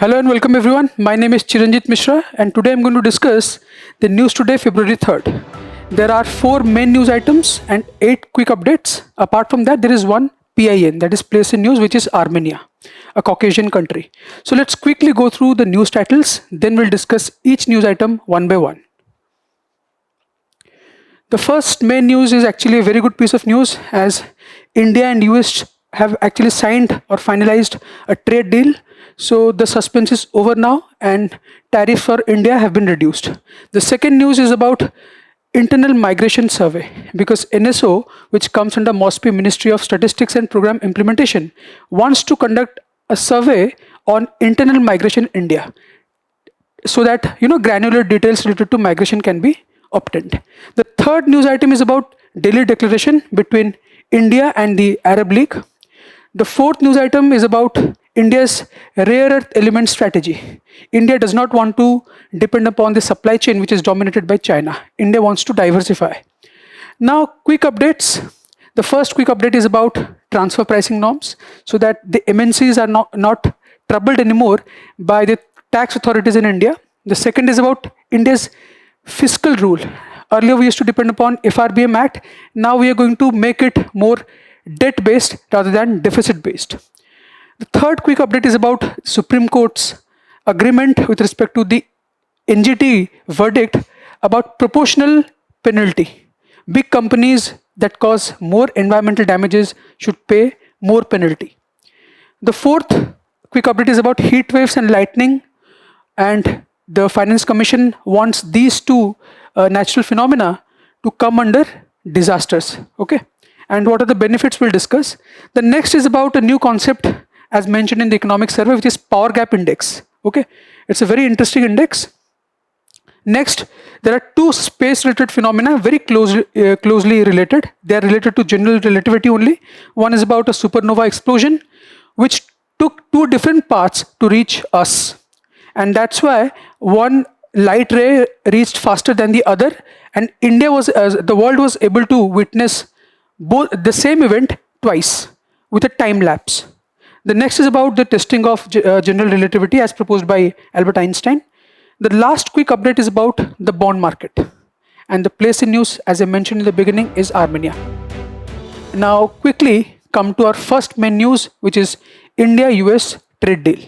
Hello and welcome everyone. My name is Chiranjit Mishra and today I'm going to discuss the news today, February 3rd. There are 4 main news items and 8 quick updates. Apart from that, there is one PIN, that is place in news, which is Armenia, a Caucasian country. So let's quickly go through the news titles, then we'll discuss each news item one by one. The first main news is actually a very good piece of news, as India and US have actually signed or finalized a trade deal. So the suspense is over now and tariffs for India have been reduced. The second news is about internal migration survey, because NSO, which comes under MOSPI, Ministry of Statistics and Program Implementation, wants to conduct a survey on internal migration in India, so that granular details related to migration can be obtained. The third news item is about Delhi declaration between India and the Arab League. The fourth news item is about India's rare earth element strategy. India does not want to depend upon the supply chain which is dominated by China. India wants to diversify. Now, quick updates. The first quick update is about transfer pricing norms, so that the MNCs are not troubled anymore by the tax authorities in India. The second is about India's fiscal rule. Earlier we used to depend upon FRBM Act. Now we are going to make it more debt based rather than deficit based. The third quick update is about Supreme Court's agreement with respect to the NGT verdict about proportional penalty. Big companies that cause more environmental damages should pay more penalty. The fourth quick update is about heat waves and lightning, and the Finance Commission wants these two natural phenomena to come under disasters. Okay, and what are the benefits we'll discuss. The next is about a new concept as mentioned in the economic survey, which is power gap index. Okay, it's a very interesting index. Next, there are two space related phenomena very closely related. They are related to general relativity only. One is about a supernova explosion which took two different paths to reach us, and that's why one light ray reached faster than the other, and the world was able to witness both the same event twice with a time lapse. The next is about the testing of general relativity as proposed by Albert Einstein. The last quick update is about the bond market, and the place in news, as I mentioned in the beginning, is Armenia. Now quickly come to our first main news, which is India-US trade deal.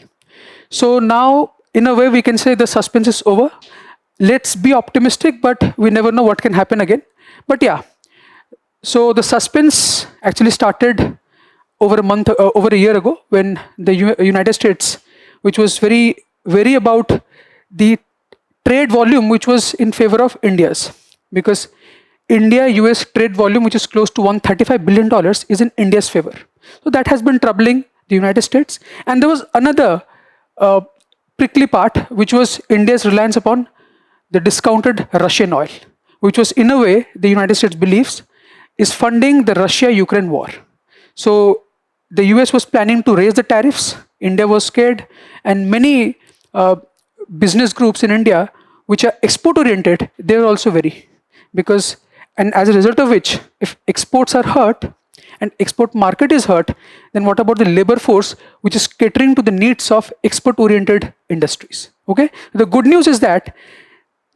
So now in a way we can say the suspense is over. Let's be optimistic, but we never know what can happen again. But yeah, so the suspense actually started over a year ago, when the United States, which was very about the trade volume which was in favor of India's, because India-US trade volume, which is close to $135 billion, is in India's favor. So that has been troubling the United States. And there was another prickly part, which was India's reliance upon the discounted Russian oil, which was in a way, the United States believes, is funding the Russia-Ukraine war. So the US was planning to raise the tariffs, India was scared, and many business groups in India which are export oriented, they are also very, because, and as a result of which, if exports are hurt and export market is hurt, then what about the labor force which is catering to the needs of export oriented industries? Okay, the good news is that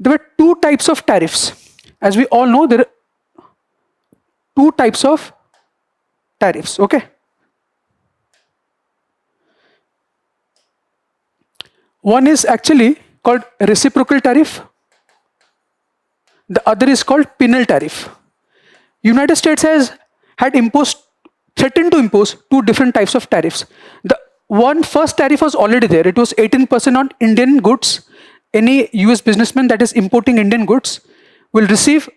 there were two types of tariffs. As we all know, there are two types of tariffs. Okay, one is actually called reciprocal tariff, the other is called penal tariff. United States had threatened to impose two different types of tariffs. The first tariff was already there. It was 18% on Indian goods. Any US businessman that is importing Indian goods will receive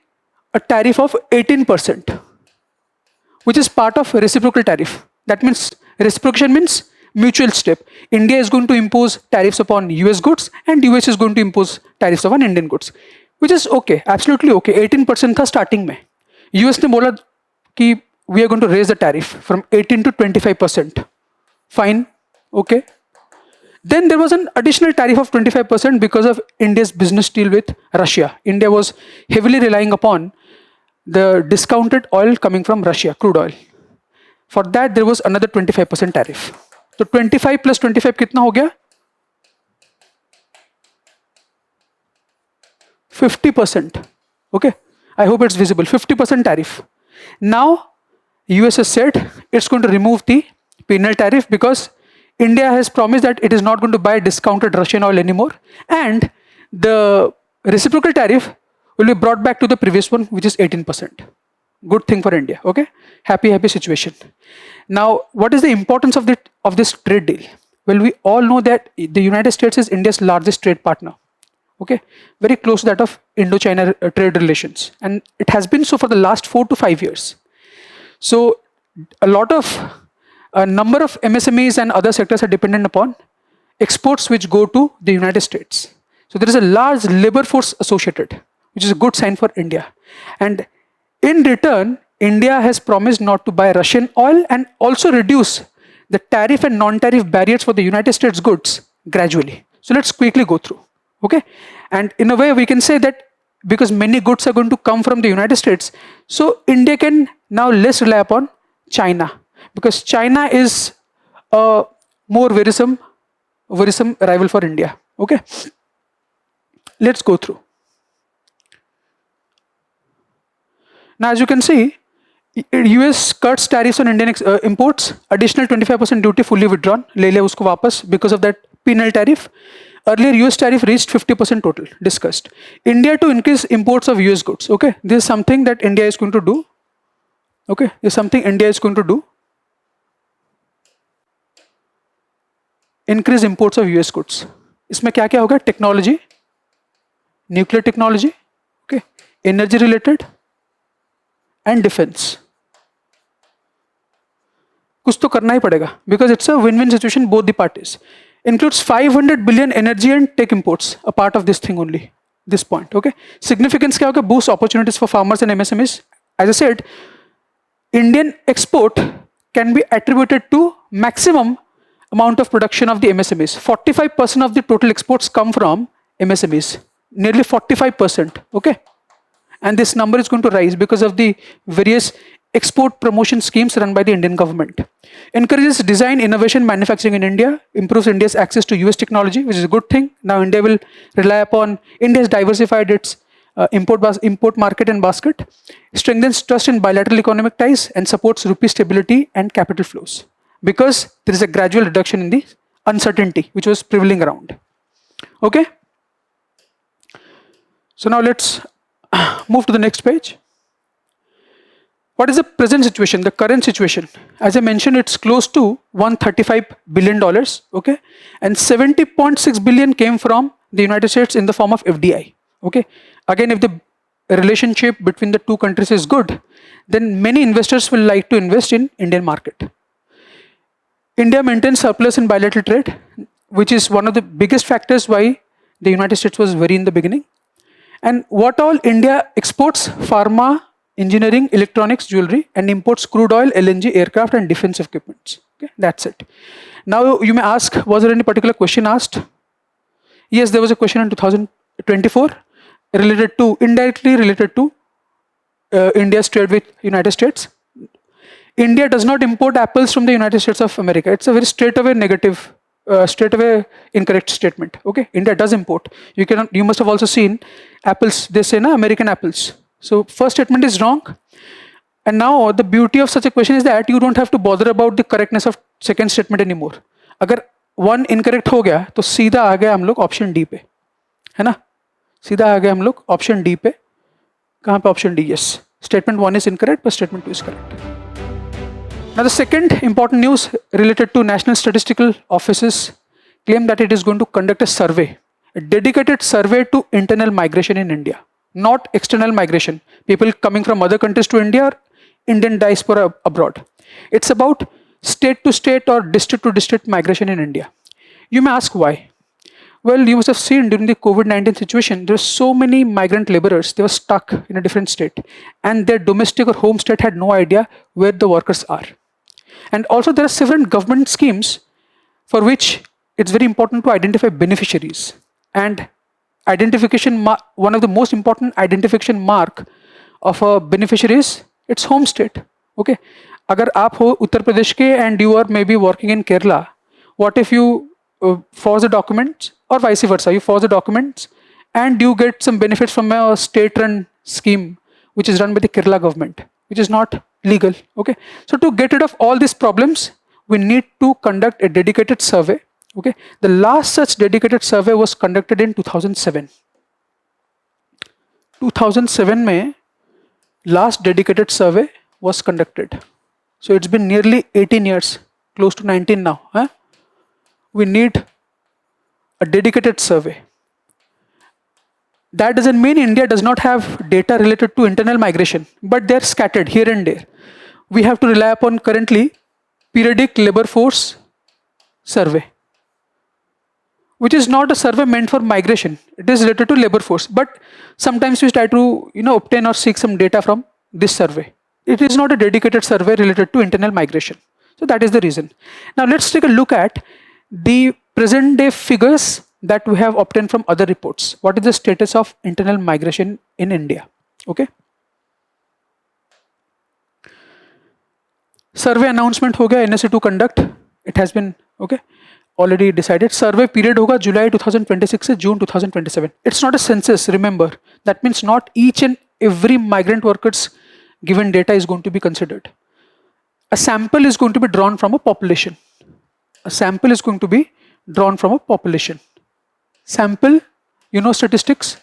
a tariff of 18%, which is part of reciprocal tariff. That means reciprocation means mutual step. India is going to impose tariffs upon US goods and US is going to impose tariffs upon Indian goods, which is okay, absolutely okay. 18% था starting में. US ने बोला कि we are going to raise the tariff from 18 to 25%. Fine, okay. Then there was an additional tariff of 25% because of India's business deal with Russia. India was heavily relying upon the discounted oil coming from Russia, crude oil. For that, there was another 25% tariff. तो 25 plus 25 कितना हो गया 50%. Okay, I hope it's visible. 50% tariff. Now, US has said it's going to remove the penal tariff because India has promised that it is not going to buy discounted Russian oil anymore, and the reciprocal tariff will be brought back to the previous one, which is 18%. Good thing for India. Okay, happy situation. Now, what is the importance of this trade deal? Well, we all know that the United States is India's largest trade partner. Okay, very close to that of Indo-China trade relations, and it has been so for the last 4 to 5 years. So, a number of MSMEs and other sectors are dependent upon exports which go to the United States. So there is a large labor force associated, which is a good sign for India. And in return, India has promised not to buy Russian oil and also reduce the tariff and non-tariff barriers for the United States goods gradually. So let's quickly go through. Okay, and in a way we can say that because many goods are going to come from the United States, so India can now less rely upon China, because China is a more worrisome rival for India. Okay, let's go through. Now, as you can see, US cuts tariffs on Indian imports, additional 25% duty fully withdrawn, ले लिया उसको वापस because of that penal tariff. Earlier, US tariff reached 50% total, discussed. India to increase imports of US goods. Okay, this is something that India is going to do. Okay, this is something India is going to do. Increase imports of US goods. इसमें क्या क्या होगा? Technology, nuclear technology, okay, energy related, and defense. कुछ तो करना ही पड़ेगा because it's a win-win situation both the parties. Includes 500 billion energy and tech imports, a part of this thing only, this point. Okay, significance क्या होगा? Boost opportunities for farmers and MSMEs. As I said, Indian export can be attributed to maximum amount of production of the MSMEs. 45% of the total exports come from MSMEs, nearly 45%. Okay, and this number is going to rise because of the various export promotion schemes run by the Indian government. Encourages design, innovation, manufacturing in India, improves India's access to US technology, which is a good thing. Now India will rely upon, India has diversified its import market and basket, strengthens trust in bilateral economic ties, and supports rupee stability and capital flows, because there is a gradual reduction in the uncertainty which was prevailing around. Okay, so now let's move to the next page. What is the present situation, the current situation? As I mentioned, it's close to $135 billion, okay? And 70.6 billion came from the United States in the form of FDI, okay? Again, if the relationship between the two countries is good, then many investors will like to invest in Indian market. India maintains surplus in bilateral trade, which is one of the biggest factors why the United States was worried in the beginning. And what all India exports? Pharma, engineering, electronics, jewelry, and imports crude oil, LNG, aircraft, and defense equipments. Okay, that's it. Now you may ask, was there any particular question asked? Yes, there was a question in 2024 related to, indirectly related to India's trade with United States. India does not import apples from the United States of America. It's a very straightaway negative, straightaway incorrect statement. Okay, India does import. You must have also seen apples. They say na American apples. So first statement is wrong. And now the beauty of such a question is that you don't have to bother about the correctness of second statement anymore. अगर one incorrect हो गया तो सीधा आ गए हम लोग option D पे, है ना? सीधा आ गए हम लोग option D पे. कहाँ पे option D? Yes. Statement 1 is incorrect, but statement 2 is correct. Now the second important news related to National Statistical Office's claim that it is going to conduct a survey, a dedicated survey to internal migration in India. Not external migration, people coming from other countries to India or Indian diaspora abroad. It's about state to state or district to district migration in India. You may ask why. Well, you must have seen during the COVID-19 situation, there were so many migrant laborers, they were stuck in a different state and their domestic or home state had no idea where the workers are. And also there are several government schemes for which it's very important to identify beneficiaries, and identification, one of the most important identification mark of a beneficiary is its home state. Okay, अगर आप हो उत्तर प्रदेश के and you are maybe working in Kerala, what if you forge the documents, or vice versa, you forge the documents and you get some benefits from a state-run scheme which is run by the Kerala government, which is not legal. Okay, so to get rid of all these problems, we need to conduct a dedicated survey. Okay, the last such dedicated survey was conducted in 2007. 2007 में last dedicated survey was conducted. So it's been nearly 18 years, close to 19 now. Huh? We need a dedicated survey. That doesn't mean India does not have data related to internal migration, but they're scattered here and there. We have to rely upon currently periodic labor force survey, which is not a survey meant for migration. It is related to labor force, but sometimes we try to obtain or seek some data from this survey. It is not a dedicated survey related to internal migration. So that is the reason. Now let's take a look at the present day figures that we have obtained from other reports. What is the status of internal migration in India? Okay. Survey announcement हो गया NSA to conduct. It has been already decided. Survey period होगा July 2026 से June 2027. It's not a census, remember. That means not each and every migrant workers given data is going to be considered. A sample is going to be drawn from a population. A sample is going to be drawn from a population. Sample, statistics.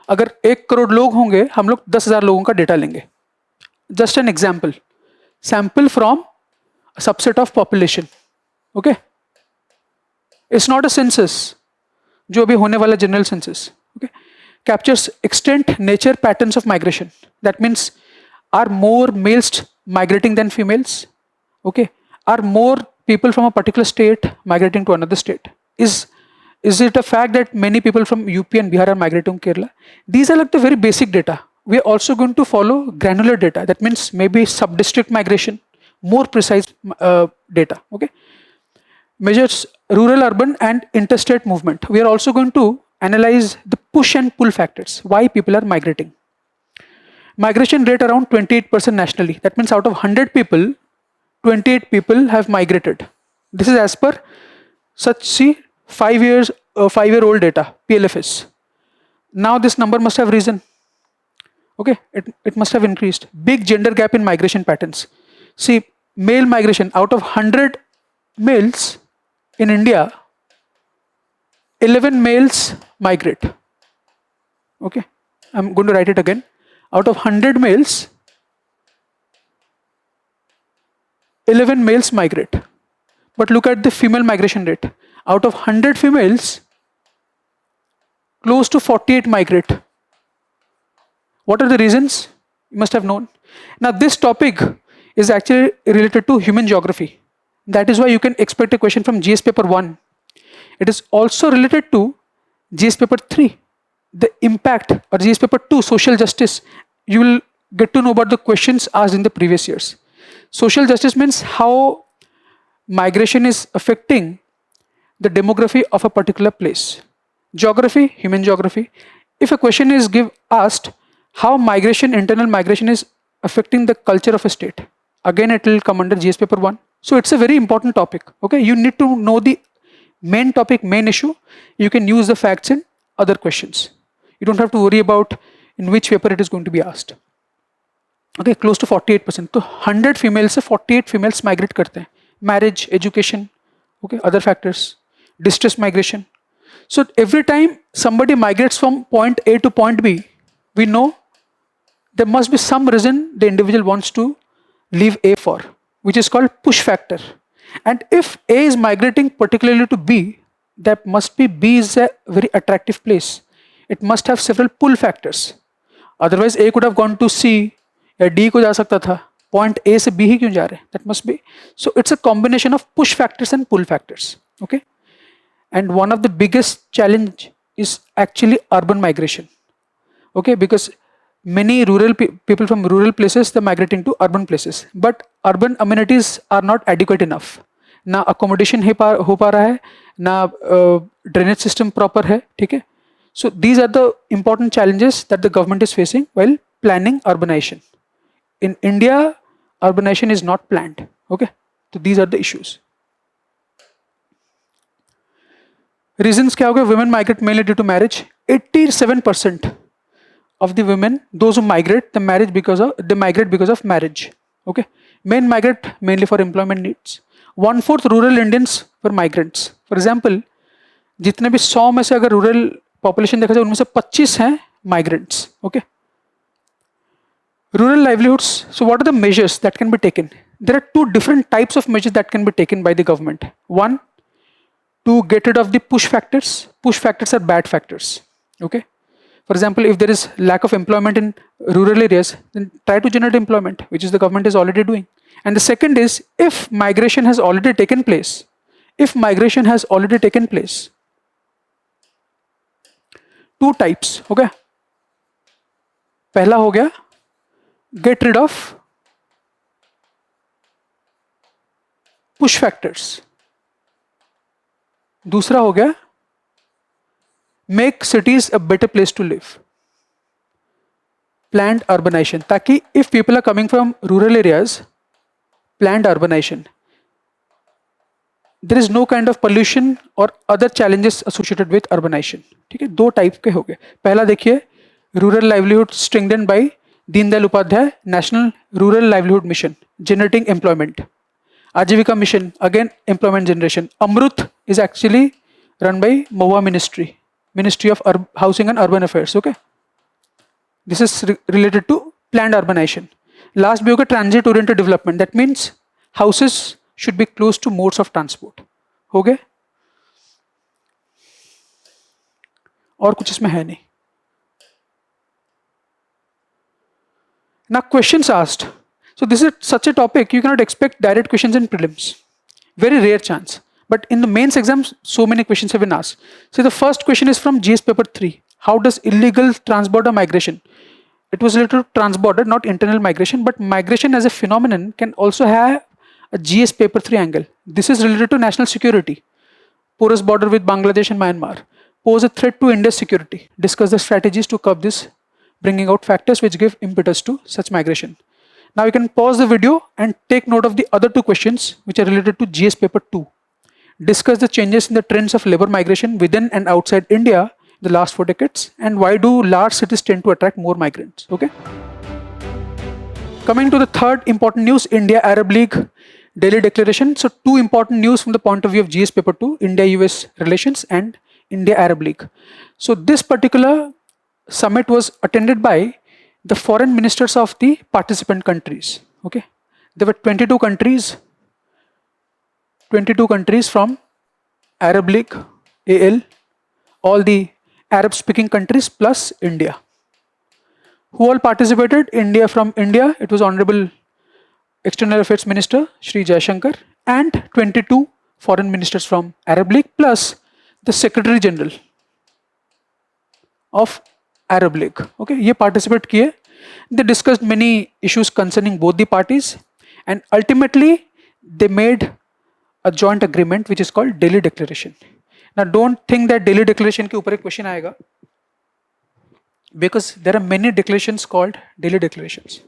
अगर 1 करोड़ लोग होंगे, हम लोग 10,000 लोगों का data लेंगे. Just an example. Sample from a subset of population. Okay. It's not a census. जो अभी होने वाला general census. Okay. Captures extent, nature, patterns of migration. That means, are more males migrating than females? Okay. Are more people from a particular state migrating to another state? Is it a fact that many people from UP and Bihar are migrating to Kerala? These are like the very basic data. We are also going to follow granular data. That means maybe sub-district migration, more precise data. Okay. Measures rural, urban, and interstate movement. We are also going to analyze the push and pull factors. Why people are migrating. Migration rate around 28% nationally. That means out of 100 people, 28 people have migrated. This is as per such 5-year-old data, PLFS. Now this number must have risen. Okay, it must have increased. Big gender gap in migration patterns. See, male migration, out of 100 males in India, 11 males migrate. Okay, I'm going to write it again. Out of 100 males, 11 males migrate. But look at the female migration rate. Out of 100 females, close to 48 migrate. What are the reasons? You must have known. Now this topic is actually related to human geography. That is why you can expect a question from GS paper 1. It is also related to GS paper 3. The impact, or GS paper 2, social justice. You will get to know about the questions asked in the previous years. Social justice means how migration is affecting the demography of a particular place. Geography, human geography. If a question is asked, how internal migration is affecting the culture of a state. Again, it will come under GS paper 1. So it's a very important topic. Okay, you need to know the main topic, main issue. You can use the facts in other questions. You don't have to worry about in which paper it is going to be asked. Okay, close to 48%. So 100 females से 48 females migrate करते हैं. Marriage, education, okay, other factors, distress migration. So every time somebody migrates from point A to point B, we know there must be some reason the individual wants to leave A for, which is called push factor. And if A is migrating particularly to B, that must be B is a very attractive place. It must have several pull factors. Otherwise A could have gone to C या D को जा सकता था. Point A से B ही क्यों जा रहे हैं? That must be. So it's a combination of push factors and pull factors. Okay. And one of the biggest challenge is actually urban migration. Okay, because many rural people from rural places they're migrating to urban places, but urban amenities are not adequate enough. ना accommodation हो पा रहा है, ना drainage system proper है, ठीक है? So these are the important challenges that the government is facing while planning urbanization. In India, urbanization is not planned. Okay, so these are the issues. Reasons क्या हो गए? women migrate mainly due to marriage. 87% of the women, those who migrate, they migrate because of marriage. Okay. Men migrate mainly for employment needs. 1/4 rural Indians were migrants. For example, जितने भी 100 में से अगर rural population देखा जाए उनमें से 25 हैं migrants. Okay. Rural livelihoods. So, what are the measures that can be taken? There are two different types of measures that can be taken by the government. One, to get rid of the push factors. Push factors are bad factors. Okay. For example, if there is lack of employment in rural areas, then try to generate employment, which is the government is already doing. And the second is, if migration has already taken place, two types. Okay. पहला हो गया get rid of push factors. दूसरा हो गया make cities a better place to live. Planned urbanization. ताकि if people are coming from rural areas, planned urbanization, there is no kind of pollution or other challenges associated with urbanization. ठीक है, दो type के हो गए. पहला देखिए, rural livelihood strengthened by Deendayal Upadhyaya national rural livelihood mission, generating employment. Aajeevika mission, again employment generation. AMRUT is actually run by MoHUA ministry of housing and urban affairs. Okay, this is related to planned urbanisation. Last भी होगा transit oriented development. That means houses should be close to modes of transport. हो गए? और कुछ इसमें है नहीं. Now questions asked. So this is such a topic you cannot expect direct questions in prelims. Very rare chance. But in the mains exams, so many questions have been asked. So the first question is from GS paper 3. How does illegal transborder migration? It was related to transborder, not internal migration, but migration as a phenomenon can also have a GS paper 3 angle. This is related to national security. Porous border with Bangladesh and Myanmar pose a threat to India's security. Discuss the strategies to curb this, bringing out factors which give impetus to such migration. Now you can pause the video and take note of the other two questions which are related to GS paper 2. Discuss the changes in the trends of labor migration within and outside India in the last 4 decades, and why do large cities tend to attract more migrants. Okay. Coming to the third important news, India-Arab League Delhi Declaration. So two important news from the point of view of GS paper 2, India-US relations and India-Arab League. So this particular summit was attended by the foreign ministers of the participant countries. Okay, there were 22 countries from Arab League, AL, all the Arab speaking countries plus India. Who all participated? India, from India, it was Honorable External Affairs Minister Shri Jaishankar and 22 foreign ministers from Arab League plus the Secretary General of Arab League. Okay, ये participate किए. They discussed many issues concerning both the parties and ultimately they made a joint agreement which is called Delhi Declaration. Now don't think that Delhi Declaration के ऊपर एक question आएगा, because there are many declarations called Delhi Declarations.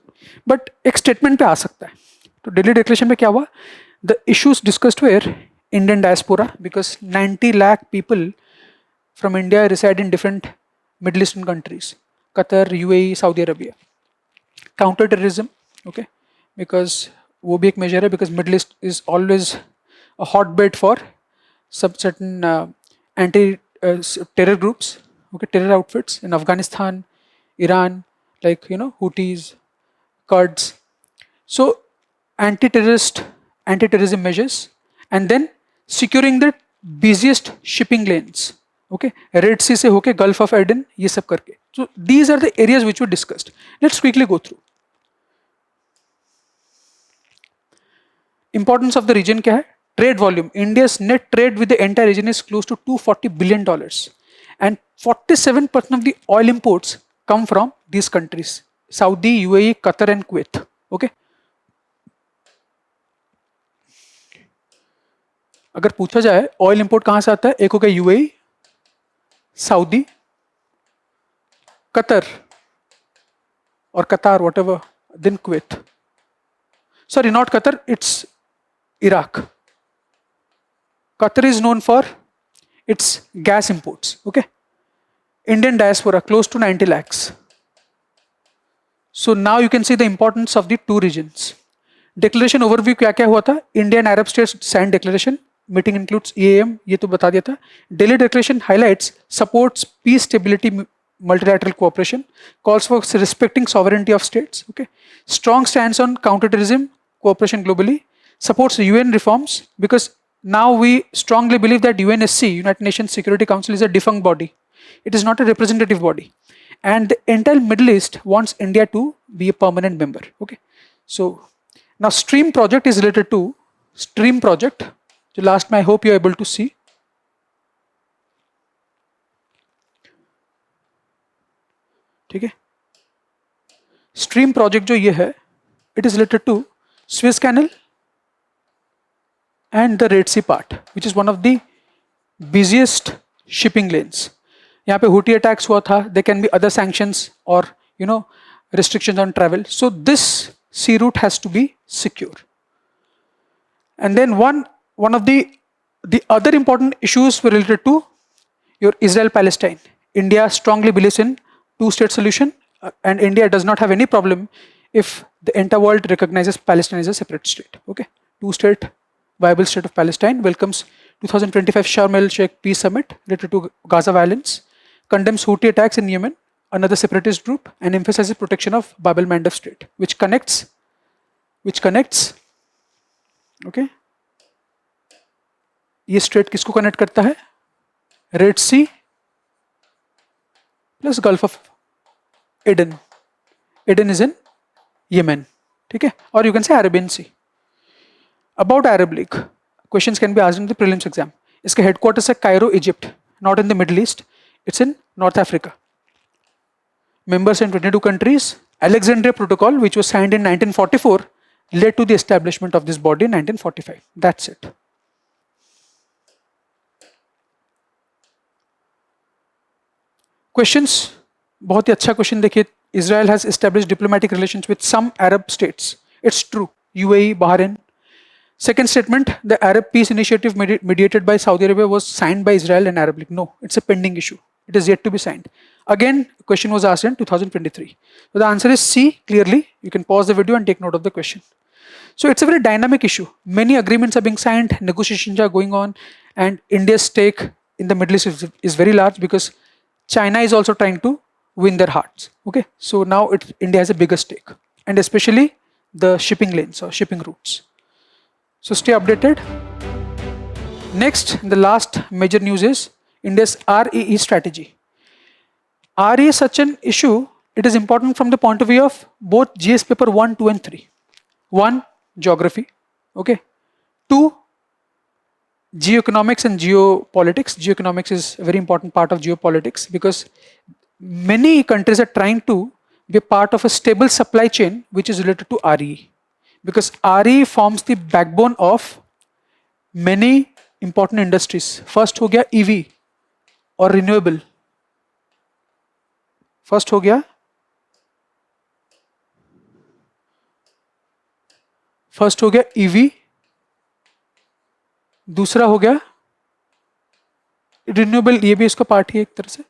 But एक statement पे आ सकता है. तो Delhi Declaration में क्या हुआ? The issues discussed were Indian diaspora, because 90 lakh people from India reside in different Middle Eastern countries, Qatar, UAE, Saudi Arabia. Counter terrorism, okay, because वो भी एक measure है, because Middle East is always a hotbed for some certain anti-terror groups, okay, terror outfits in Afghanistan, Iran, like Houthis, Kurds. So anti-terrorism measures, and then securing the busiest shipping lanes, okay, Red Sea से होके Gulf of Aden, ये सब करके. So these are the areas which were discussed. Let's quickly go through. Importance of the region क्या है? Trade volume. India's net trade with the entire region is close to $240 billion, and 47% of the oil imports come from these countries: Saudi, UAE, Qatar, and Kuwait. Okay. अगर पूछा जाए oil import कहां से आता है, एक हो गया यूएई, सऊदी, कतर और कतार, whatever, then Kuwait. Sorry, not Qatar, it's Iraq. Qatar is known for its gas imports. Okay, Indian diaspora close to 90 lakhs. So now you can see the importance of the two regions. Declaration overview क्या क्या हुआ था? Indian Arab states signed declaration. Meeting includes EAM, ये तो बता दिया था. Delhi declaration highlights supports peace, stability, multilateral cooperation, calls for respecting sovereignty of states. Okay, strong stance on counterterrorism, cooperation globally, supports UN reforms because now we strongly believe that UNSC, United Nations Security Council, is a defunct body. It is not a representative body, and the entire Middle East wants India to be a permanent member. Okay, so now stream project is related to stream project. The last I hope you are able to see. ठीक है, stream project जो ये है, it is related to Suez Canal and the Red Sea part, which is one of the busiest shipping lanes. यहाँ पे Houthi attacks हुआ था. There can be other sanctions or restrictions on travel. So this sea route has to be secure. And then one of the other important issues were related to your Israel-Palestine. India strongly believes in two-state solution, and India does not have any problem if the entire world recognizes Palestine as a separate state. Okay, two-state viable state of Palestine welcomes 2025 Sharm el-Sheikh Peace Summit related to Gaza violence, condemns Houthi attacks in Yemen, another separatist group, and emphasizes protection of Bab el-Mandeb Strait, which connects. Okay, ये strait किसको connect करता है? Red sea plus gulf of Aden. Aden is in Yemen. ठीक है, और you can say Arabian sea. About Arab league, questions can be asked in the prelims exam. इसका headquarters है Cairo, Egypt, not in the middle east, it's in north Africa. Members in 22 countries. Alexandria Protocol, which was signed in 1944, led to the establishment of this body in 1945. That's it. Questions. बहुत ही अच्छा question देखिए. Israel has established diplomatic relations with some Arab states. It's true. UAE, Bahrain. Second statement, the Arab Peace Initiative mediated by Saudi Arabia was signed by Israel and Arab League. No, it's a pending issue. It is yet to be signed. Again, a question was asked in 2023. So the answer is C, clearly. You can pause the video and take note of the question. So it's a very dynamic issue. Many agreements are being signed, negotiations are going on, and India's stake in the Middle East is very large because China is also trying to win their hearts. Okay, so now India has a bigger stake, and especially the shipping lanes or shipping routes. So stay updated. Next, the last major news is India's REE strategy. RE is such an issue, it is important from the point of view of both GS paper 1, 2 and 3. 1, geography. Okay. 2, geoeconomics and geopolitics. Geoeconomics is a very important part of geopolitics because many countries are trying to be a part of a stable supply chain which is related to RE. Because RE forms the backbone of many important industries. First हो गया EV और renewable. First हो गया EV, दूसरा हो गया renewable, ये भी इसका पार्ट ही एक तरह से.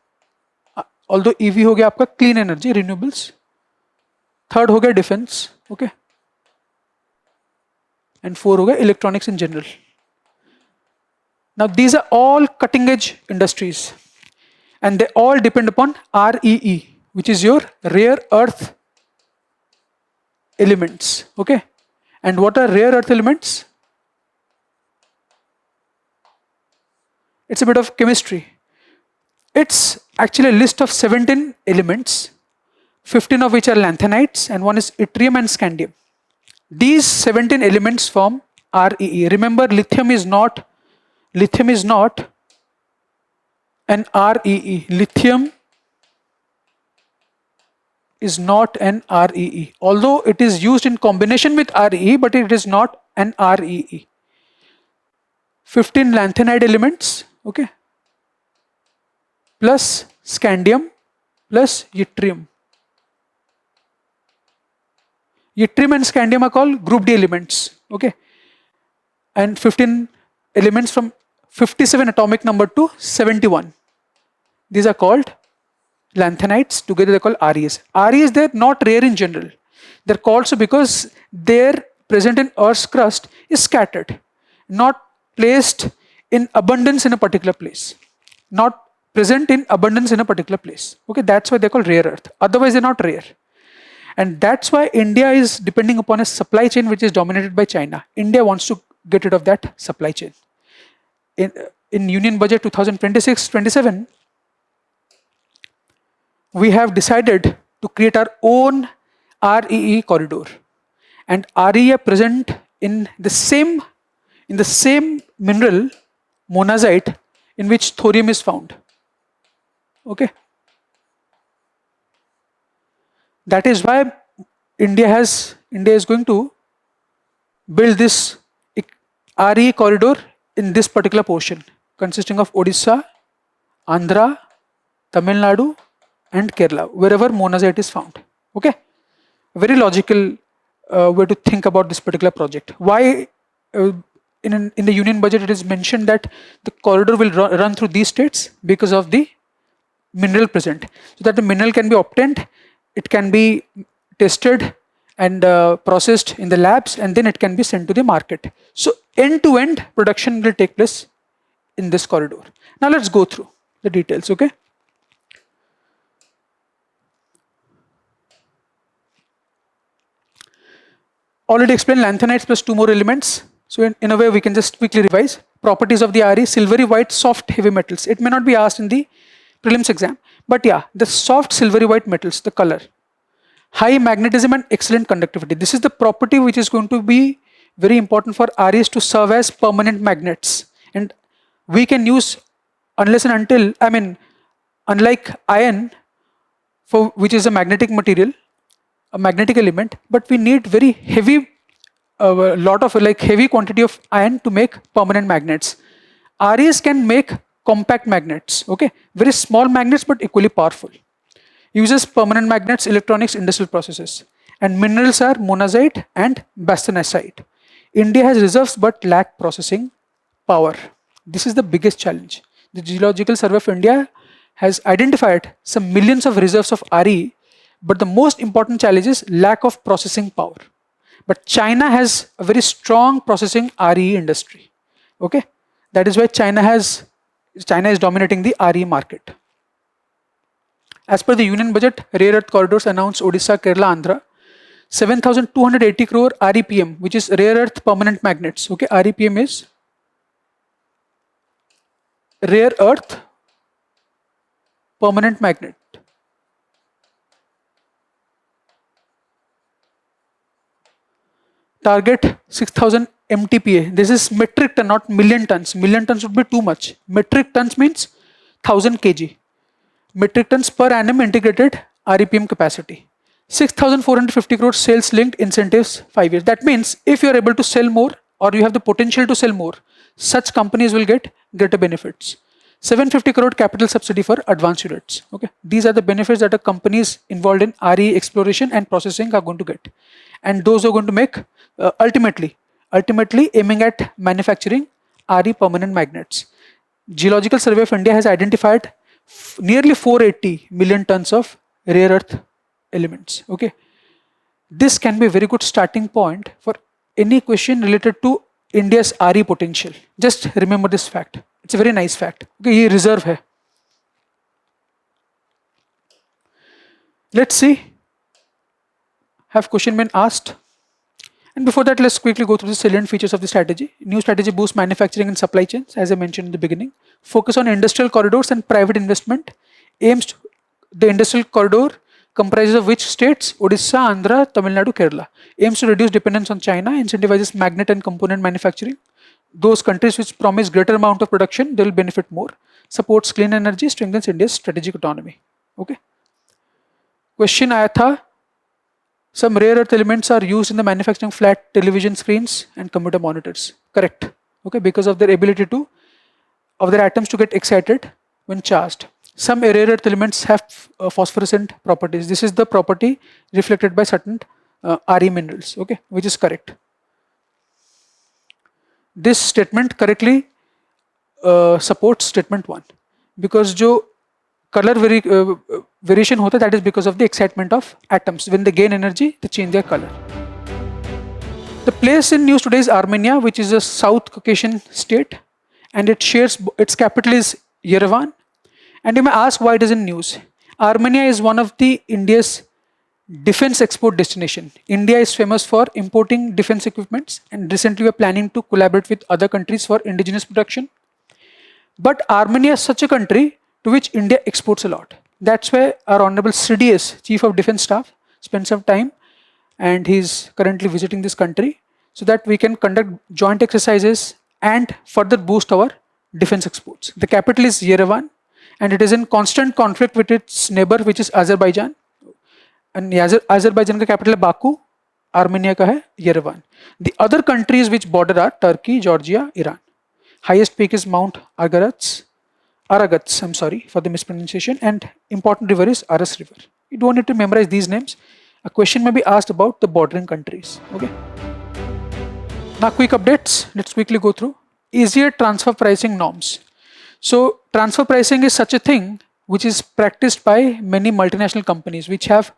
ऑल्दो ईवी हो गया आपका क्लीन एनर्जी, रिन्यूएबल्स. थर्ड हो गया डिफेंस. ओके, एंड 4 हो गया electronics in general. Now these are all cutting edge industries and they all depend upon REE, which is your rare earth elements. Okay, and what are rare earth elements? It's a bit of chemistry. It's actually a list of 17 elements, 15 of which are lanthanides and one is yttrium and scandium. These 17 elements form REE. Remember, lithium is not an REE. Lithium is not an REE. Although it is used in combination with REE, but it is not an REE. 15 lanthanide elements, okay, plus scandium plus yttrium. Yttrium and scandium are called group D elements, okay, and 15 elements from 57 atomic number to 71. These are called lanthanides. Together they're called REs. REs, they're not rare in general. They're called so because their present in Earth's crust is scattered, not placed in abundance in a particular place. Not present in abundance in a particular place. Okay, that's why they're called rare earth. Otherwise, they're not rare. And that's why India is depending upon a supply chain which is dominated by China. India wants to get rid of that supply chain. In Union Budget 2026-27, we have decided to create our own REE corridor. And REE are present in the same mineral, monazite, in which thorium is found. Okay. That is why India is going to build this RE corridor in this particular portion, consisting of Odisha, Andhra, Tamil Nadu, and Kerala, wherever monazite is found. Okay, very logical way to think about this particular project. Why in the Union Budget it is mentioned that the corridor will run through these states? Because of the mineral present, so that the mineral can be obtained, it can be tested and processed in the labs, and then it can be sent to the market. So end-to-end production will take place in this corridor. Now let's go through the details. Okay. Already explained lanthanides plus two more elements. So in a way we can just quickly revise. Properties of the RE: silvery white, soft, heavy metals. It may not be asked in the prelims exam, but yeah, the soft silvery white metals, the color. High magnetism and excellent conductivity. This is the property which is going to be very important for REs to serve as permanent magnets. And we can use, unless and until, unlike iron, which is a magnetic material, a magnetic element, but we need very heavy, heavy quantity of iron to make permanent magnets. REs can make compact magnets, okay, very small magnets but equally powerful. Uses permanent magnets, electronics, industrial processes. And minerals are monazite and bastnasite. India has reserves but lack processing power. This is the biggest challenge. The Geological Survey of India has identified some millions of reserves of RE, but the most important challenge is lack of processing power. But China has a very strong processing RE industry. Okay, that is why China is dominating the RE market. As per the Union Budget, rare earth corridors announced Odisha, Kerala, Andhra. 7,280 crore REPM, which is rare earth permanent magnets. Okay, REPM is rare earth permanent magnet. Target 6,000 MTPA. This is metric ton, not million tons. Million tons would be too much. Metric tons means 1000 kg. Metric tons per annum integrated REPM capacity. 6,450 crore sales linked incentives 5 years. That means if you are able to sell more or you have the potential to sell more, such companies will get greater benefits. 750 crore capital subsidy for advanced units. Okay, these are the benefits that the companies involved in RE exploration and processing are going to get, and those are going to make ultimately aiming at manufacturing RE permanent magnets. Geological Survey of India has identified nearly 480 million tons of rare earth elements. Okay, this can be a very good starting point for any question related to India's RE potential. Just remember this fact. It's a very nice fact. Okay, ये reserve है. Let's see. Have question been asked? And before that, let's quickly go through the salient features of the strategy. New strategy boosts manufacturing and supply chains, as I mentioned in the beginning. Focus on industrial corridors and private investment. The industrial corridor comprises of which states? Odisha, Andhra, Tamil Nadu, Kerala. Aims to reduce dependence on China, incentivizes magnet and component manufacturing. Those countries which promise greater amount of production, they will benefit more. Supports clean energy, strengthens India's strategic autonomy. Okay. Question आया था, some rare earth elements are used in the manufacturing flat television screens and computer monitors. Correct. Okay, because of their ability of their atoms to get excited when charged. Some rare earth elements have phosphorescent properties. This is the property reflected by certain RE minerals. Okay, which is correct. This statement correctly supports statement 1 because जो color variation होता है that is because of the excitement of atoms. When they gain energy, they change their color. The place in news today is Armenia, which is a South Caucasian state, and it shares its capital is Yerevan. And you may ask why it is in news. Armenia is one of the India's defense export destination. India is famous for importing defense equipments, and recently we are planning to collaborate with other countries for indigenous production. But Armenia is such a country to which India exports a lot. That's why our Honorable CDS, Chief of Defense Staff, spent some time and he's currently visiting this country so that we can conduct joint exercises and further boost our defense exports. The capital is Yerevan and it is in constant conflict with its neighbor, which is Azerbaijan. And Azerbaijan का capital है Baku, Armenia का है Yerevan. The other countries which border are Turkey, Georgia, Iran. Highest peak is Mount Aragats, I'm sorry for the mispronunciation, and important river is Aras River. You don't need to memorize these names. A question may be asked about the bordering countries. Okay. Now quick updates. Let's quickly go through. Easier transfer pricing norms. So transfer pricing is such a thing which is practiced by many multinational companies which have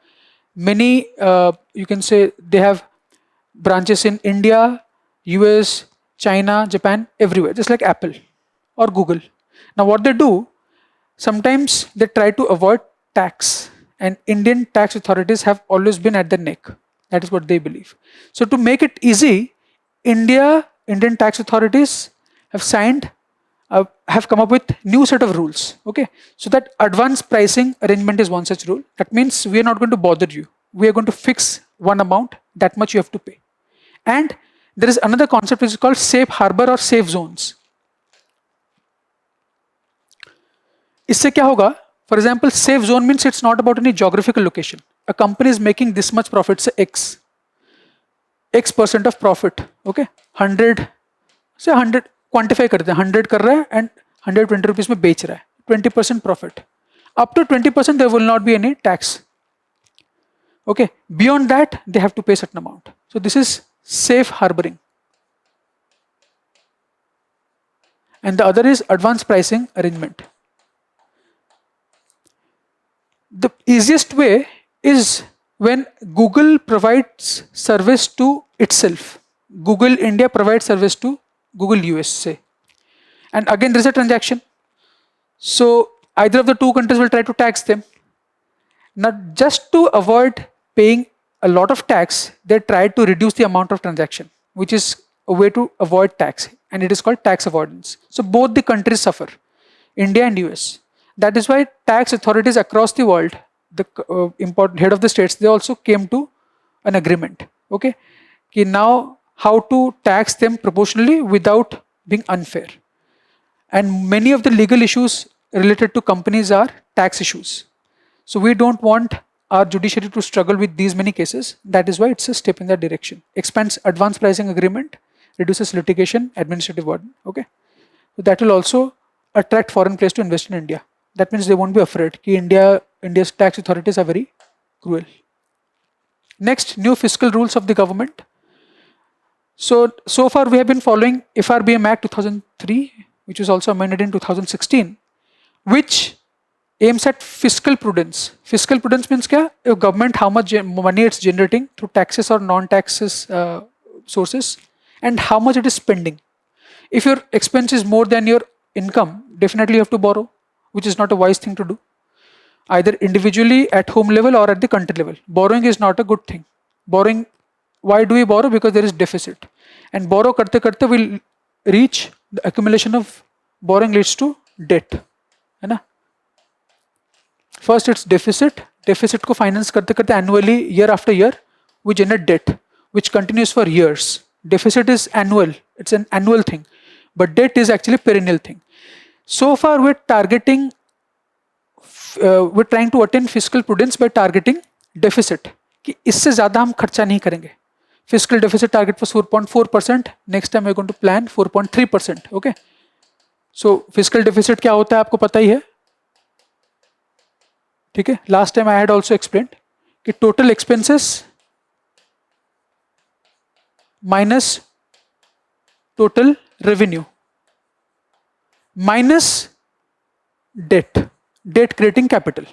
many, you can say they have branches in India, US, China, Japan, everywhere, just like Apple or Google. Now what they do, sometimes they try to avoid tax, and Indian tax authorities have always been at their neck. That is what they believe. So to make it easy, Indian tax authorities have come up with new set of rules. Okay, so that advance pricing arrangement is one such rule. That means we are not going to bother you. We are going to fix one amount, that much you have to pay. And there is another concept which is called safe harbor or safe zones. इससे क्या होगा? For example, safe zone means it's not about any geographical location. A company is making this much profit, say X% of profit. Okay, 100, say 100 quantify करते हैं, 100 कर रहा है and 120 rupees में बेच रहा है, 20% profit. Up to 20% there will not be any tax. Okay, beyond that they have to pay certain amount. So this is safe harboring. And the other is advanced pricing arrangement. The easiest way is when Google provides service to itself. Google India provides service to Google US, say. And again there is a transaction. So either of the two countries will try to tax them. Now just to avoid paying a lot of tax, they try to reduce the amount of transaction, which is a way to avoid tax, and it is called tax avoidance. So both the countries suffer, India and US. That is why tax authorities across the world, the important head of the states, they also came to an agreement. Okay, कि now how to tax them proportionally without being unfair. And many of the legal issues related to companies are tax issues. So we don't want our judiciary to struggle with these many cases. That is why it's a step in that direction. Expands advanced pricing agreement, reduces litigation, administrative burden. Okay, so that will also attract foreign players to invest in India. That means they won't be afraid that India's tax authorities are very cruel. Next, new fiscal rules of the government. So far we have been following FRBM Act 2003, which was also amended in 2016, which aims at fiscal prudence. Fiscal prudence means kya? A government, how much money it's generating through taxes or non-taxes sources, and how much it is spending. If your expense is more than your income, definitely you have to borrow, which is not a wise thing to do, either individually at home level or at the country level. Borrowing is not a good thing. Borrowing, why do we borrow? Because there is deficit, and borrow karte karte will reach the accumulation of borrowing leads to debt. है ना? First it's deficit को finance करते करते annually, year after year, we generate debt, which continues for years. Deficit is annual, it's an annual thing, but debt is actually perennial thing. So far we're trying to attain fiscal prudence by targeting deficit, कि इससे ज़्यादा हम खर्चा नहीं करेंगे. Fiscal deficit target was 4.4%. Next time we're going to plan 4.3%. Okay. So fiscal deficit क्या होता है आपको पता ही है, ठीक है. Last time I had also explained कि total expenses minus total revenue. minus debt creating capital.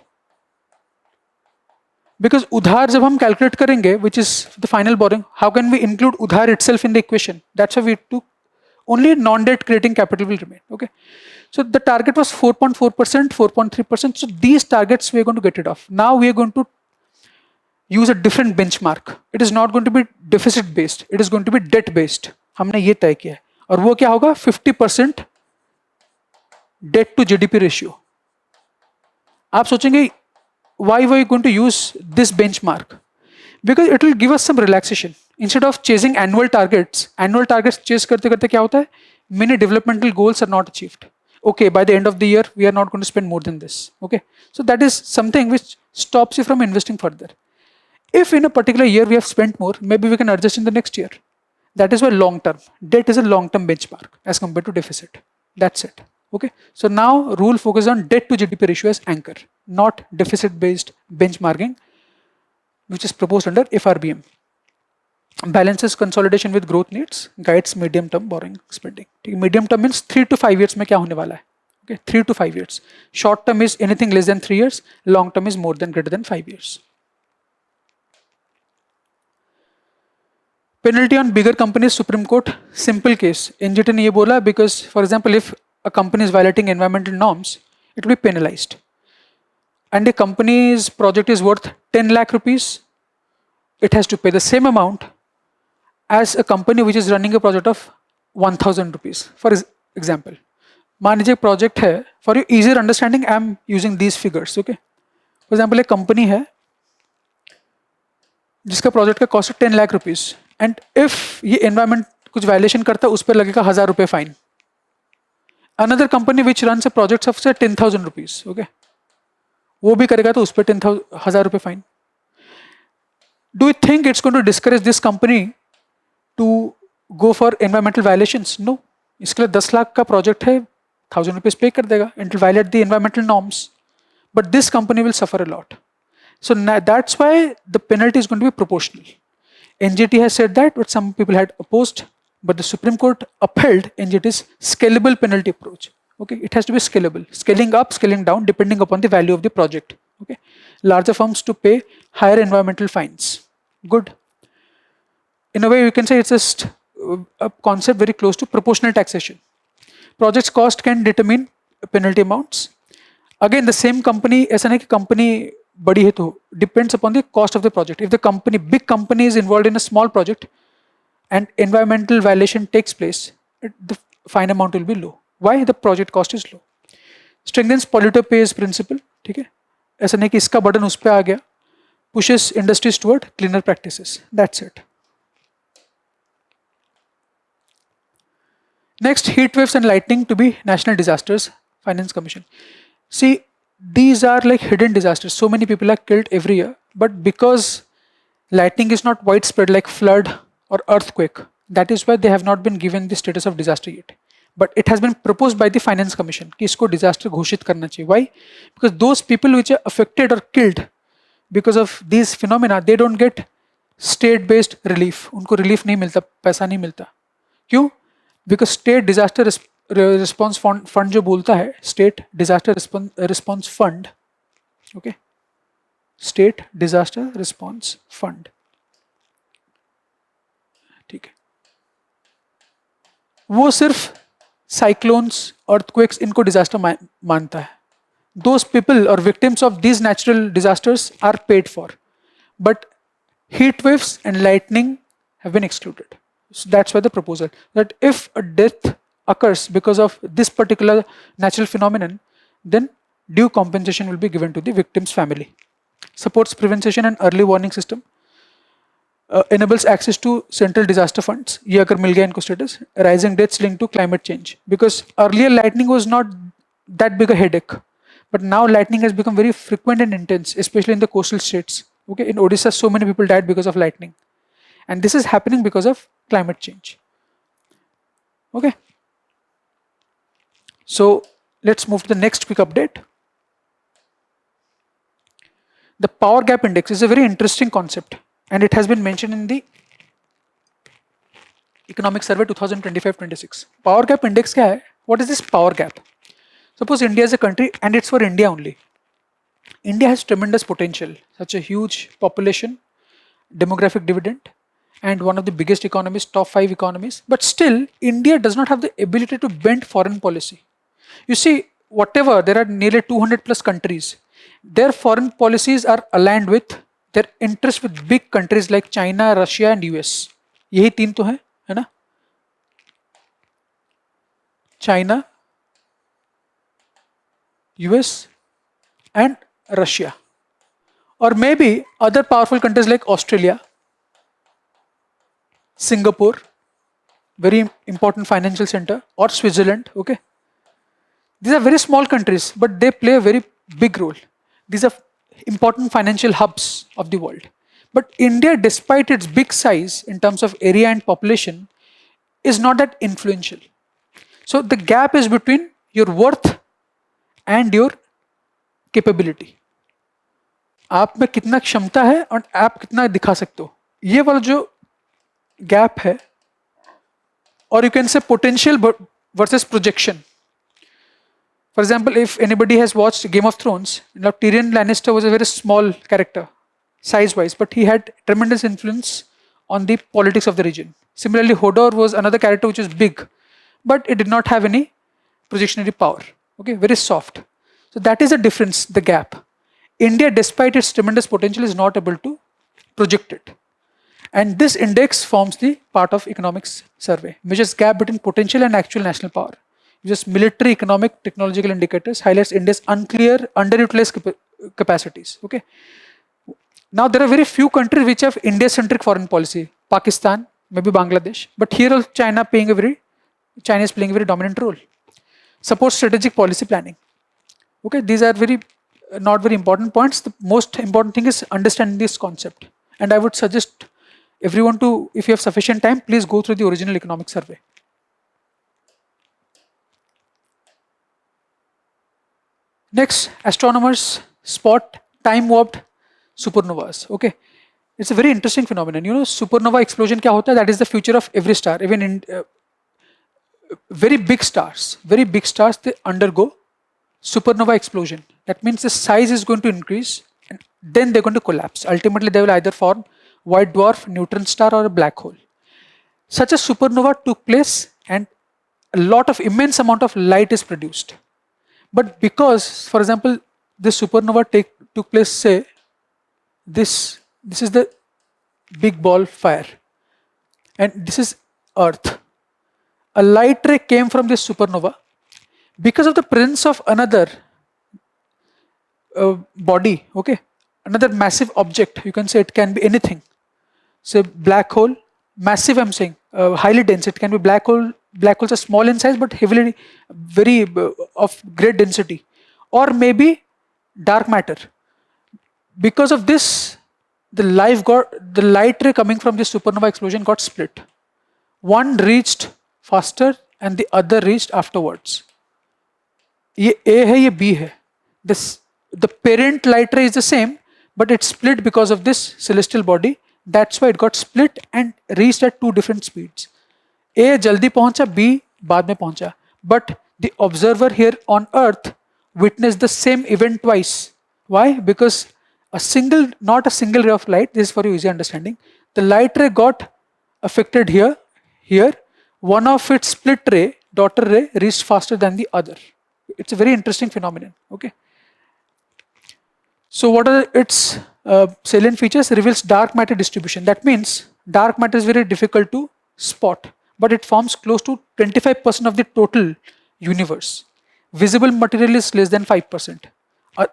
Because udhar jab hum calculate karenge, which is the final borrowing, how can we include udhar itself in the equation? That's why we took only non-debt creating capital will remain. Okay, so the target was 4.4%, 4.3%. So these targets we are going to get rid of. Now we are going to use a different benchmark. It is not going to be deficit based, it is going to be debt based. हमने ये तय किया है और वो क्या होगा 50% debt to GDP ratio. आप सोचेंगे why were you going to use this benchmark? Because it will give us some relaxation. Instead of chasing annual targets chase करते करते क्या होता है, many developmental goals are not achieved. Okay, by the end of the year we are not going to spend more than this. Okay, so that is something which stops you from investing further. If in a particular year we have spent more, maybe we can adjust in the next year. That is why long term debt is a long term benchmark as compared to deficit. That's it. Okay, so now rule focuses on debt to GDP ratio as anchor, not deficit based benchmarking, which is proposed under FRBM. Balances consolidation with growth needs, guides medium term borrowing spending. Medium term means 3 to 5 years में क्या होने वाला है? Okay, 3 to 5 years. Short term is anything less than 3 years. Long term is more than greater than 5 years. Penalty on bigger companies, Supreme Court, simple case. NGT ने ये बोला because, for example, if a company is violating environmental norms, it will be penalized. And a company's project is worth 10 lakh rupees, it has to pay the same amount as a company which is running a project of 1000 rupees. For example, मान लीजिए project है, for your easier understanding, I am using these figures. Okay. For example, एक company है जिसका project का cost है 10 lakh rupees. And if ये environment कुछ violation करता है, उस पर लगेगा 1000 रुपए fine. Another company which runs a project of say 10,000 rupees, okay, वो भी करेगा तो उस पर 10,000 रुपए fine. Do you think it's going to discourage this company to go for environmental violations? No. इसके लिए 10 लाख का project है, 1000 rupees pay कर देगा, and it will violate the environmental norms. But this company will suffer a lot. So that's why the penalty is going to be proportional. NGT has said that, but some people had opposed, but the Supreme Court upheld NGT's scalable penalty approach. Okay, it has to be scalable, scaling up, scaling down, depending upon the value of the project. Okay, larger firms to pay higher environmental fines. Good. In a way, you can say it's just a concept very close to proportional taxation. Project's cost can determine penalty amounts. Again, the same company, ऐसा नहीं कि company बड़ी है तो depends upon the cost of the project. If the company, big company is involved in a small project and environmental violation takes place, the fine amount will be low. Why? The project cost is low. Strengthens polluter pays principle. ठीक है, ऐसा नहीं कि इसका burden उस पे आ गया. Pushes industries toward cleaner practices. That's it. Next, heat waves and lightning to be national disasters. Finance Commission. See, these are like hidden disasters. So many people are killed every year, but because lightning is not widespread like flood or earthquake, that is why they have not been given the status of disaster yet. But it has been proposed by the Finance Commission कि इसको disaster घोषित करना चाहिए. Why? Because those people which are affected or killed because of these phenomena, they don't get state-based relief. उनको relief नहीं मिलता, पैसा नहीं मिलता. क्यों? Because state disaster response fund जो बोलता है, state disaster response fund, okay, state disaster response fund, ठीक है, वो सिर्फ cyclones, earthquakes इनको disaster मानता है. Those people or victims of these natural disasters are paid for, but heat waves and lightning have been excluded. So that's why the proposal that if a death occurs because of this particular natural phenomenon, then due compensation will be given to the victim's family. Supports prevention and early warning system. Enables access to central disaster funds. ये अगर मिल गया इनको status. Rising deaths linked to climate change. Because earlier lightning was not that big a headache, but now lightning has become very frequent and intense, especially in the coastal states. Okay, in Odisha, so many people died because of lightning, and this is happening because of climate change. Okay. So let's move to the next quick update. The power gap index is a very interesting concept, and it has been mentioned in the Economic Survey 2025-26. Power gap index क्या है? What is this power gap? Suppose India is a country and it's for India only. India has tremendous potential, such a huge population, demographic dividend, and one of the biggest economies, top 5 economies. But still, India does not have the ability to bend foreign policy. You see, whatever, there are nearly 200 plus countries. Their foreign policies are aligned with their interests with big countries like China, Russia, and US. यही तीन तो है ना? China, US, and Russia. Or maybe other powerful countries like Australia, Singapore, very important financial center, or Switzerland. Okay, these are very small countries, but they play a very big role. These are important financial hubs of the world. But India, despite its big size in terms of area and population, is not that influential. So the gap is between your worth and your capability. आप में कितना क्षमता है और आप कितना दिखा सकते हो, ये वाला जो गैप है, or you can say potential versus projection. For example, if anybody has watched Game of Thrones, now Tyrion Lannister was a very small character, size-wise, but he had tremendous influence on the politics of the region. Similarly, Hodor was another character which was big, but it did not have any projectionary power. Okay, very soft. So that is the difference, the gap. India, despite its tremendous potential, is not able to project it. And this index forms the part of economics survey, measures gap between potential and actual national power. Uses military, economic, technological indicators, highlights India's unclear, underutilized capacities. Okay. Now there are very few countries which have India-centric foreign policy. Pakistan, maybe Bangladesh, but here also China is playing a very dominant role. Support strategic policy planning. Okay, these are not very important points. The most important thing is understanding this concept. And I would suggest everyone to, if you have sufficient time, please go through the original economic survey. Next, astronomers spot time-warped supernovas. Okay, it's a very interesting phenomenon. You know, supernova explosion kya hota hai? That is the future of every star. Even in very big stars, they undergo supernova explosion. That means the size is going to increase and then they're going to collapse. Ultimately, they will either form white dwarf, neutron star, or a black hole. Such a supernova took place and a lot of immense amount of light is produced. But because, for example, this supernova took place, say, this is the big ball fire and this is Earth. A light ray came from this supernova. Because of the presence of another body, okay, another massive object, you can say it can be anything. Say black hole, massive I'm saying, highly dense, it can be black hole. Black holes are small in size but heavily, very of great density. Or maybe dark matter. Because of this, the light ray coming from this supernova explosion got split. One reached faster and the other reached afterwards. ये A है, ये B है. The parent light ray is the same, but it split because of this celestial body. That's why it got split and reached at two different speeds. A jaldi पहुंचा, B बाद में पहुंचा. But the observer here on Earth witnessed the same event twice. Why? Because not a single ray of light. This is for your easy understanding. The light ray got affected here. One of its split ray, daughter ray, reached faster than the other. It's a very interesting phenomenon. Okay. So what are its salient features? Reveals dark matter distribution. That means dark matter is very difficult to spot, but it forms close to 25% of the total universe. Visible material is less than 5%.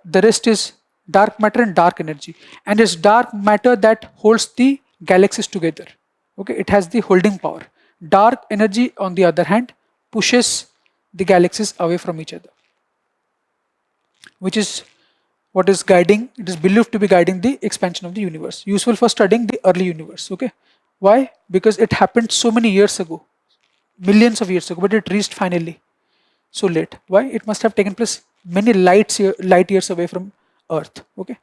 The rest is dark matter and dark energy. And it's dark matter that holds the galaxies together. Okay, it has the holding power. Dark energy, on the other hand, pushes the galaxies away from each other, which is what is guiding, it is believed to be guiding the expansion of the universe. Useful for studying the early universe. Okay, why? Because it happened so many years ago, millions of years ago, but it reached finally so late. Why? It must have taken place many light years away from Earth. Okay.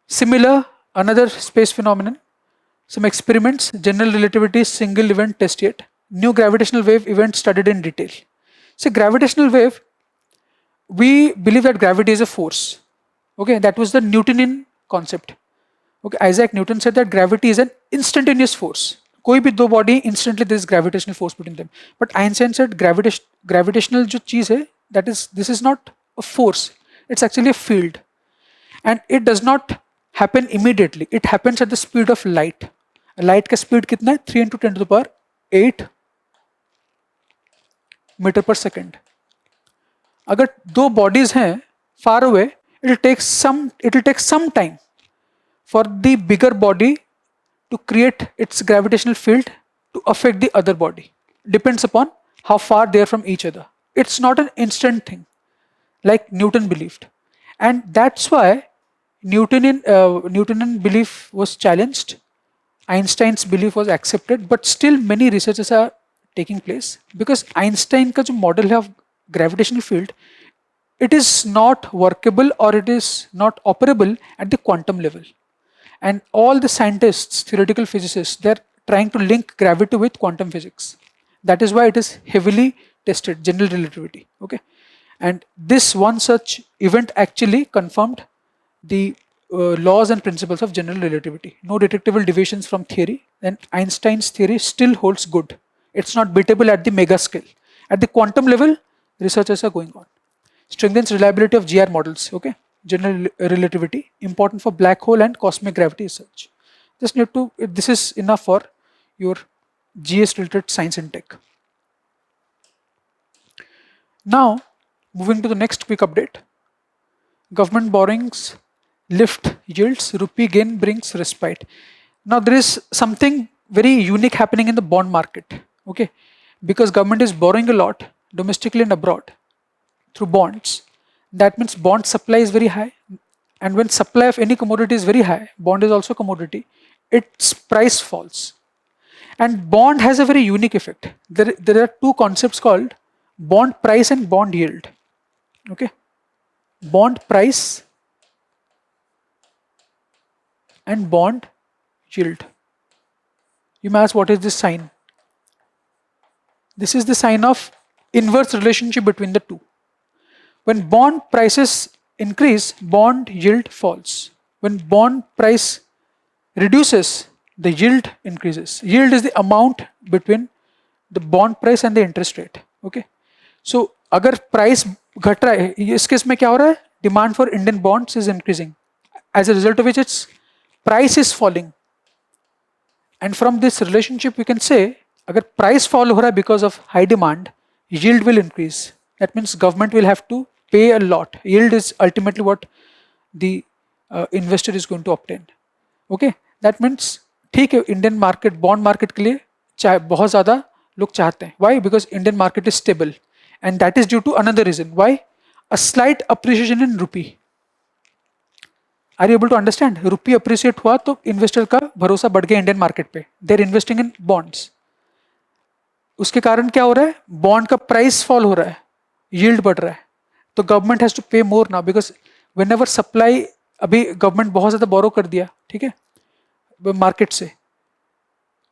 Similar, another space phenomenon, some experiments, general relativity single event test yet. new gravitational wave event studied in detail. So gravitational wave, we believe that gravity is a force. Okay, that was the Newtonian concept. Okay, Isaac Newton said that gravity is an instantaneous force. कोई भी दो body instantly there is gravitational force between them. But Einstein said gravitational जो चीज है, that is, this is not a force. It's actually a field, and it does not happen immediately. It happens at the speed of light. Light का speed कितना है? 3 into 10 to the power 8 meter per second. अगर दो bodies हैं far away, it will take some time for the bigger body to create its gravitational field to affect the other body. Depends upon how far they are from each other. It's not an instant thing like Newton believed, and that's why Newtonian belief was challenged. Einstein's belief was accepted, but still many researches are taking place because Einstein का जो model है of gravitational field, it is not workable or it is not operable at the quantum level. And all the scientists, theoretical physicists, they're trying to link gravity with quantum physics. That is why it is heavily tested, general relativity. Okay, and this one such event actually confirmed the laws and principles of general relativity. No detectable deviations from theory, and Einstein's theory still holds good. It's not beatable at the mega scale. At the quantum level, researches are going on. Strengthens reliability of GR models. Okay, general relativity, important for black hole and cosmic gravity research. Just need to, this is enough for your GS related science and tech. Now, moving to the next quick update. Government borrowings lift yields, rupee gain brings respite. Now there is something very unique happening in the bond market. Okay, because government is borrowing a lot domestically and abroad through bonds. That means bond supply is very high, and when supply of any commodity is very high, bond is also commodity, its price falls. And bond has a very unique effect. There are two concepts called bond price and bond yield. Okay, bond price and bond yield. You may ask, what is this sign? This is the sign of inverse relationship between the two. When bond prices increase, bond yield falls. When bond price reduces, the yield increases. Yield is the amount between the bond price and the interest rate. Okay, so अगर price घट रहा है, इस case में क्या हो रहा है? Demand for Indian bonds is increasing, as a result of which its price is falling. And from this relationship, we can say, अगर price fall हो रहा है because of high demand, yield will increase. That means government will have to pay a lot. Yield is ultimately what the investor is going to obtain. Okay, that means ठीक है, Indian market, bond market के लिए बहुत ज़्यादा लोग चाहते हैं. Why? Because Indian market is stable, and that is due to another reason. Why? A slight appreciation in rupee. Are you able to understand? Rupee appreciate हुआ तो investor का भरोसा बढ़ गया Indian market पे. They're investing in bonds. उसके कारण क्या हो रहा है? Bond का price fall हो रहा है, yield बढ़ रहा है. तो government has to pay more now because whenever supply, अभी government बहुत ज़्यादा borrow कर दिया, ठीक है, मार्केट से,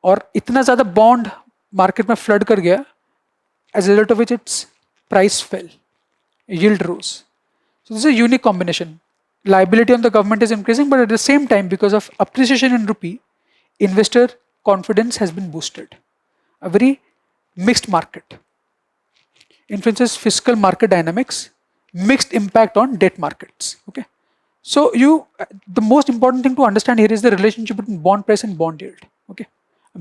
और इतना ज़्यादा बॉन्ड मार्केट में फ्लड कर गया, as a result of which its price fell, yield rose. So this is a unique combination. Liability on the government is increasing, but at the same time, because of appreciation in rupee, investor confidence has been boosted. A very mixed market. Influences fiscal market dynamics, mixed impact on debt markets. Okay. So the most important thing to understand here is the relationship between bond price and bond yield. Okay,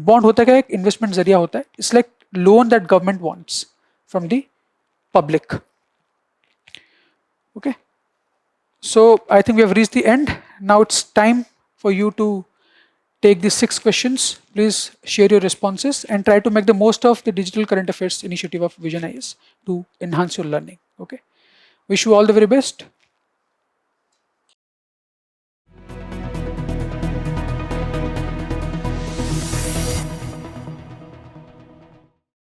bond होता है एक investment जरिया होता है. It's like loan that government wants from the public. Okay, so I think we have reached the end. Now it's time for you to take the 6 questions. Please share your responses and try to make the most of the digital current affairs initiative of Vision IAS to enhance your learning. Okay, wish you all the very best.